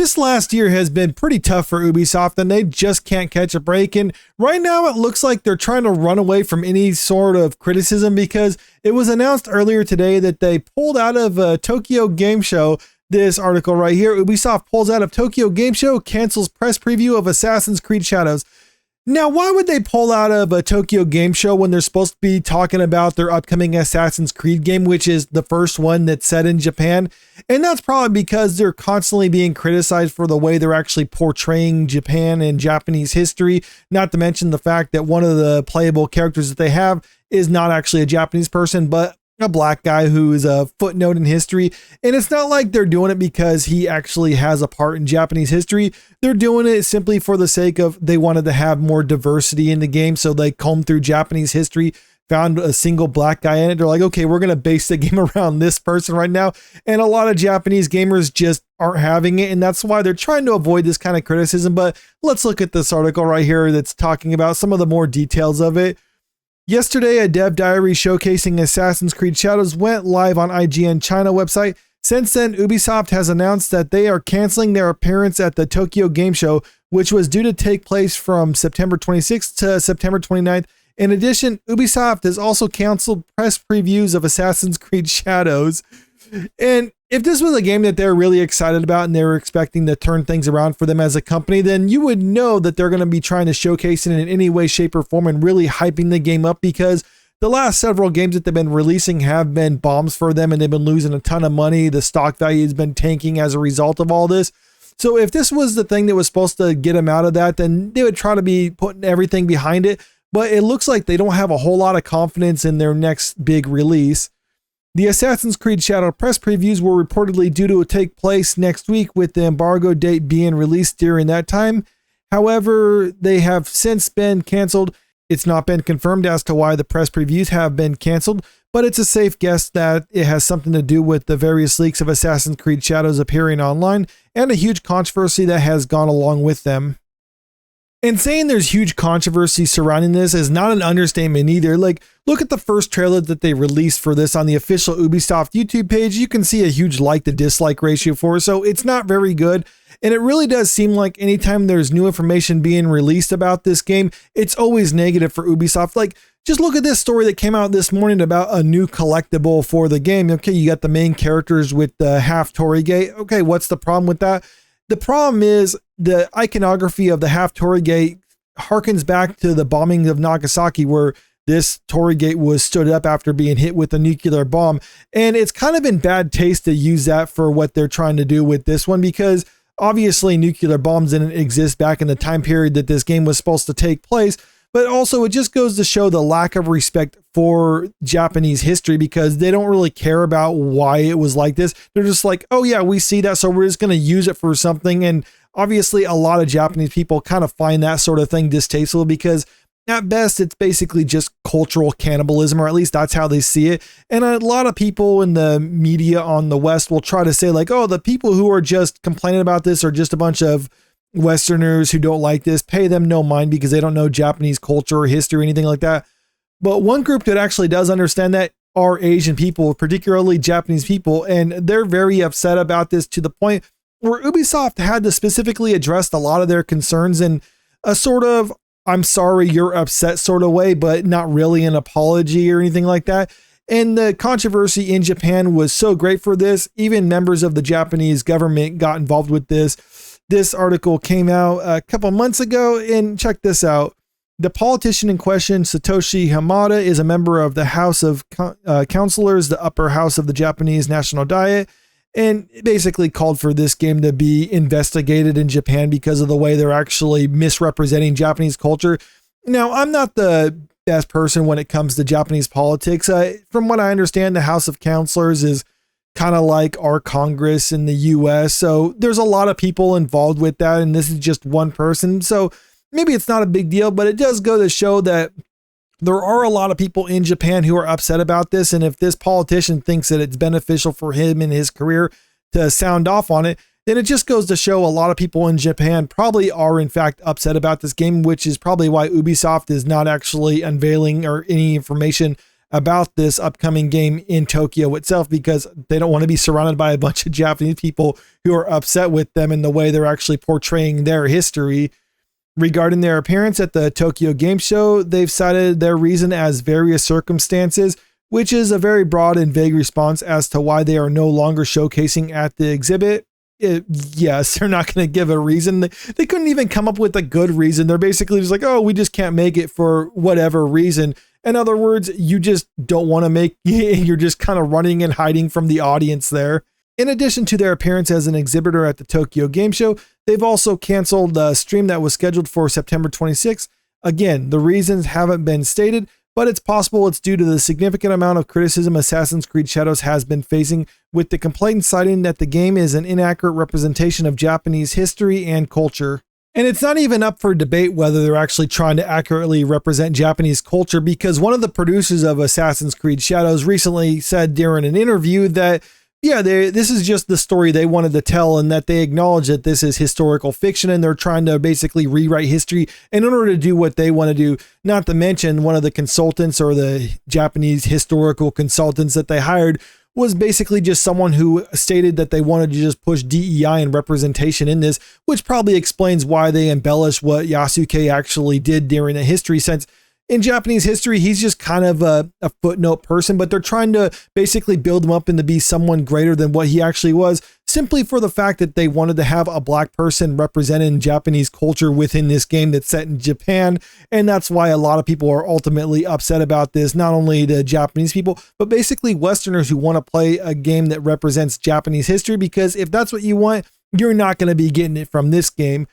This last year has been pretty tough for Ubisoft, and they just can't catch a break. And right now it looks like they're trying to run away from any sort of criticism, because it was announced earlier today that they pulled out of Tokyo Game Show. This article right here: Ubisoft pulls out of Tokyo Game Show, cancels press preview of Assassin's Creed Shadows. Now, why would they pull out of a Tokyo Game Show when they're supposed to be talking about their upcoming Assassin's Creed game, which is the first one that's set in Japan? And that's probably because they're constantly being criticized for the way they're actually portraying Japan and Japanese history, not to mention the fact that one of the playable characters that they have is not actually a Japanese person, but a black guy who is a footnote in history. And it's not like they're doing it because he actually has a part in Japanese history. They're doing it simply for the sake of they wanted to have more diversity in the game. So they combed through Japanese history, found a single black guy in it. They're like, okay, we're going to base the game around this person right now. And a lot of Japanese gamers just aren't having it. And that's why they're trying to avoid this kind of criticism. But let's look at this article right here that's talking about some of the more details of it. Yesterday, a dev diary showcasing Assassin's Creed Shadows went live on IGN China website. Since then, Ubisoft has announced that they are canceling their appearance at the Tokyo Game Show, which was due to take place from September 26th to September 29th. In addition, Ubisoft has also canceled press previews of Assassin's Creed Shadows. And if this was a game that they're really excited about and they were expecting to turn things around for them as a company, then you would know that they're going to be trying to showcase it in any way, shape, or form and really hyping the game up, because the last several games that they've been releasing have been bombs for them and they've been losing a ton of money. The stock value has been tanking as a result of all this. So if this was the thing that was supposed to get them out of that, then they would try to be putting everything behind it. But it looks like they don't have a whole lot of confidence in their next big release. The Assassin's Creed Shadow press previews were reportedly due to take place next week, with the embargo date being released during that time. However, they have since been canceled. It's not been confirmed as to why the press previews have been canceled, but it's a safe guess that it has something to do with the various leaks of Assassin's Creed Shadows appearing online and a huge controversy that has gone along with them. And saying there's huge controversy surrounding this is not an understatement either. Like, look at the first trailer that they released for this on the official Ubisoft YouTube page. You can see a huge like to dislike ratio for it, so it's not very good. And it really does seem like anytime there's new information being released about this game, it's always negative for Ubisoft. Like, just look at this story that came out this morning about a new collectible for the game. Okay, you got the main characters with the half Torii gate. Okay, what's the problem with that? The problem is the iconography of the half Torii gate harkens back to the bombing of Nagasaki, where this Torii gate was stood up after being hit with a nuclear bomb. And it's kind of in bad taste to use that for what they're trying to do with this one, because obviously nuclear bombs didn't exist back in the time period that this game was supposed to take place. But also, it just goes to show the lack of respect for Japanese history, because they don't really care about why it was like this. They're just like, oh yeah, we see that, so we're just going to use it for something. And obviously, a lot of Japanese people kind of find that sort of thing distasteful, because at best, it's basically just cultural cannibalism, or at least that's how they see it. And a lot of people in the media on the West will try to say like, oh, the people who are just complaining about this are just a bunch of Westerners who don't like this. Pay them no mind, because they don't know Japanese culture or history or anything like that. But one group that actually does understand that are Asian people, particularly Japanese people, and they're very upset about this, to the point where Ubisoft had to specifically address a lot of their concerns in a sort of, I'm sorry you're upset sort of way, but not really an apology or anything like that. And the controversy in Japan was so great for this, even members of the Japanese government got involved with this. This article came out a couple months ago, and check this out. The politician in question, Satoshi Hamada, is a member of the House of Councilors, the upper house of the Japanese National Diet, and basically called for this game to be investigated in Japan because of the way they're actually misrepresenting Japanese culture. Now, I'm not the best person when it comes to Japanese politics. From what I understand, the House of Councilors is kind of like our Congress in the US. So there's a lot of people involved with that, and this is just one person. So maybe it's not a big deal, but it does go to show that there are a lot of people in Japan who are upset about this. And if this politician thinks that it's beneficial for him in his career to sound off on it, then it just goes to show a lot of people in Japan probably are in fact upset about this game, which is probably why Ubisoft is not actually unveiling or any information about this upcoming game in Tokyo itself, because they don't want to be surrounded by a bunch of Japanese people who are upset with them in the way they're actually portraying their history. Regarding their appearance at the Tokyo Game Show, they've cited their reason as various circumstances, which is a very broad and vague response as to why they are no longer showcasing at the exhibit. Yes, they're not going to give a reason. They couldn't even come up with a good reason. They're basically just like, oh, we just can't make it for whatever reason. In other words, you just don't want to make, you're just kind of running and hiding from the audience there. In addition to their appearance as an exhibitor at the Tokyo Game Show, they've also canceled the stream that was scheduled for September 26th. Again, the reasons haven't been stated, but it's possible it's due to the significant amount of criticism Assassin's Creed Shadows has been facing, with the complaint citing that the game is an inaccurate representation of Japanese history and culture. And it's not even up for debate whether they're actually trying to accurately represent Japanese culture, because one of the producers of Assassin's Creed Shadows recently said during an interview that, yeah, this is just the story they wanted to tell, and that they acknowledge that this is historical fiction and they're trying to basically rewrite history in order to do what they want to do. Not to mention, one of the consultants, or the Japanese historical consultants that they hired, was basically just someone who stated that they wanted to just push DEI and representation in this, which probably explains why they embellish what Yasuke actually did during the history, since in Japanese history, he's just kind of a footnote person, but they're trying to basically build him up and to be someone greater than what he actually was, simply for the fact that they wanted to have a black person representing Japanese culture within this game that's set in Japan. And that's why a lot of people are ultimately upset about this. Not only the Japanese people, but basically Westerners who want to play a game that represents Japanese history, because if that's what you want, you're not going to be getting it from this game.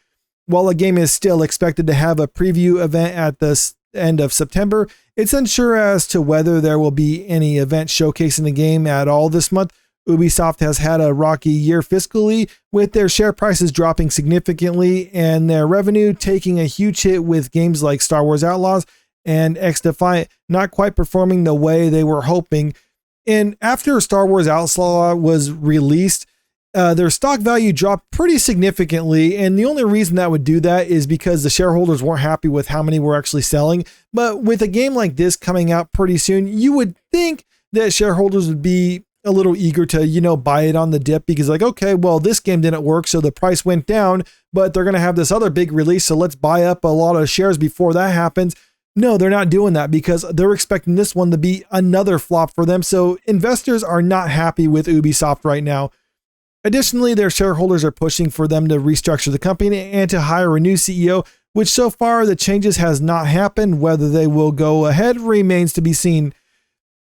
While the game is still expected to have a preview event at the end of September, it's unsure as to whether there will be any event showcasing the game at all this month. Ubisoft has had a rocky year fiscally, with their share prices dropping significantly and their revenue taking a huge hit, with games like Star Wars Outlaws and X-Defiant not quite performing the way they were hoping. And after Star Wars Outlaw was released, their stock value dropped pretty significantly, and the only reason that would do that is because the shareholders weren't happy with how many were actually selling. But with a game like this coming out pretty soon, you would think that shareholders would be a little eager to, buy it on the dip, because like, okay, well, this game didn't work, so the price went down, but they're going to have this other big release, so let's buy up a lot of shares before that happens. No, they're not doing that, because they're expecting this one to be another flop for them. So investors are not happy with Ubisoft right now. Additionally, their shareholders are pushing for them to restructure the company and to hire a new CEO, which so far the changes has not happened. Whether they will go ahead remains to be seen.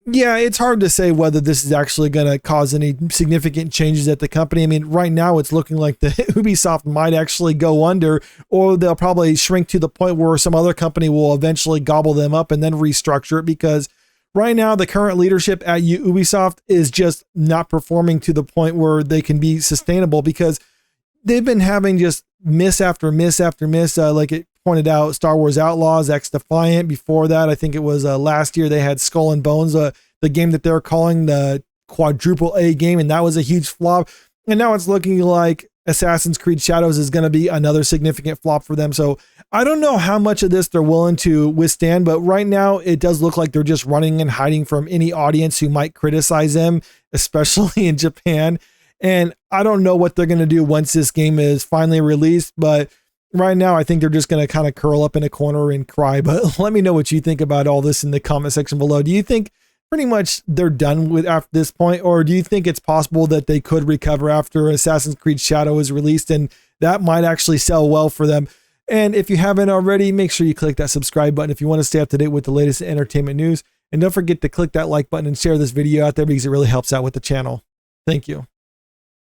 Yeah, it's hard to say whether this is actually going to cause any significant changes at the company. I mean, right now it's looking like the Ubisoft might actually go under, or they'll probably shrink to the point where some other company will eventually gobble them up and then restructure it, because right now, the current leadership at Ubisoft is just not performing to the point where they can be sustainable, because they've been having just miss after miss after miss. Like it pointed out, Star Wars Outlaws, X-Defiant. Before that, I think it was last year, they had Skull and Bones, the game that they're calling the quadruple A game, and that was a huge flop. And now it's looking like Assassin's Creed Shadows is going to be another significant flop for them. So I don't know how much of this they're willing to withstand, but right now it does look like they're just running and hiding from any audience who might criticize them, especially in Japan. And I don't know what they're going to do once this game is finally released, but right now I think they're just going to kind of curl up in a corner and cry. But let me know what you think about all this in the comment section below. Do you think pretty much they're done with after this point, or do you think it's possible that they could recover after Assassin's Creed Shadow is released and that might actually sell well for them? And if you haven't already, make sure you click that subscribe button if you want to stay up to date with the latest entertainment news. And don't forget to click that like button and share this video out there, because it really helps out with the channel. Thank you.